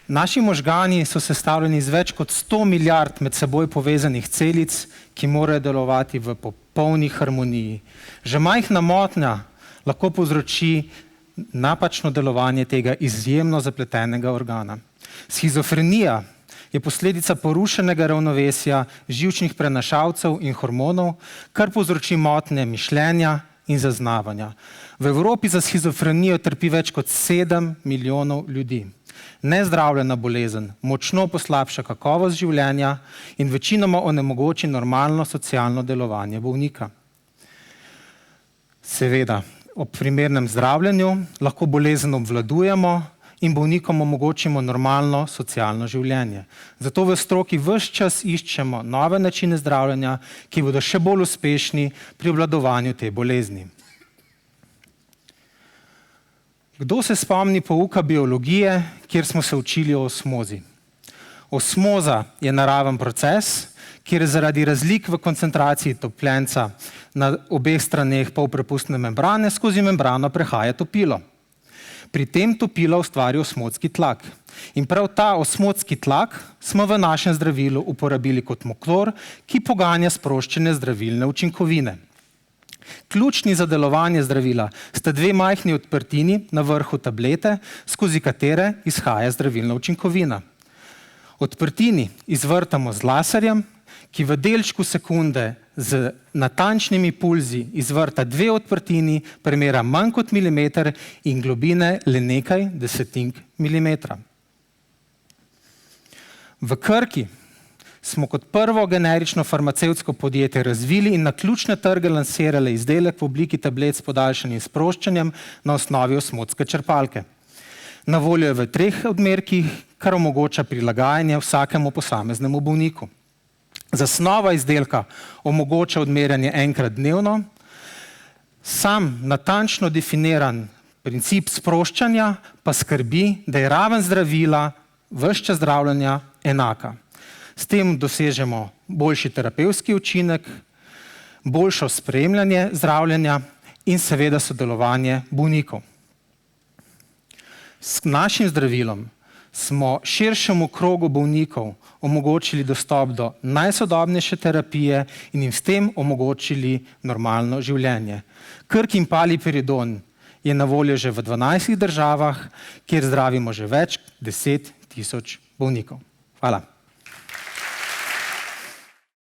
Naši možgani so sestavljeni iz več kot 100 milijard med seboj povezanih celic, ki morajo delovati v popolni harmoniji. Že majhna motnja lahko povzroči napačno delovanje tega izjemno zapletenega organa. Shizofrenija je posledica porušenega ravnovesja živčnih prenašalcev in hormonov, kar povzroči motnje mišljenja in zaznavanja. V Evropi za shizofrenijo trpi več kot 7 milijonov ljudi. Nezdravljena bolezen močno poslabša kakovost življenja in večinoma onemogoči normalno socialno delovanje bolnika. Seveda, ob primernem zdravljenju lahko bolezen obvladujemo in bolnikom omogočimo normalno socialno življenje. Zato v stroki ves čas iščemo nove načine zdravljenja, ki bodo še bolj uspešni pri obvladovanju te bolezni. Kdo se spomni pouka biologije, kjer smo se učili o osmozi? Osmoza je naraven proces, kjer zaradi razlik v koncentraciji topljenca na obeh straneh polprepustne membrane skozi membrano prehaja topilo. Pri tem topilo ustvari osmotski tlak. In prav ta osmotski tlak smo v našem zdravilu uporabili kot motor, ki poganja sproščene zdravilne učinkovine. Ključni za delovanje zdravila sta dve majhni odprtini na vrhu tablete, skozi katere izhaja zdravilna učinkovina. Odprtini izvrtamo z laserjem, ki v delčku sekunde z natančnimi pulzi izvrta dve odprtini, premera manj kot milimeter in globine le nekaj desetink milimetra. V Krki smo kot prvo generično farmacevtsko podjetje razvili in na ključne trge lansirali izdelek v obliki tablet s podaljšanim sproščanjem na osnovi osmotske črpalke. Na voljo je v 3 odmerkih, kar omogoča prilagajanje vsakemu posameznemu bolniku. Zasnova izdelka omogoča odmerjanje enkrat dnevno, sam natančno definiran princip sproščanja pa skrbi, da je raven zdravila ves čas zdravljenja enaka. S tem dosežemo boljši terapevtski učinek, boljšo spremljanje zdravljenja in seveda sodelovanje bolnikov. S našim zdravilom smo širšemu krogu bolnikov omogočili dostop do najsodobnejše terapije in jim s tem omogočili normalno življenje. Krkin paliperidon je na voljo že v 12 državah, kjer zdravimo že več 10 000 bolnikov. Hvala.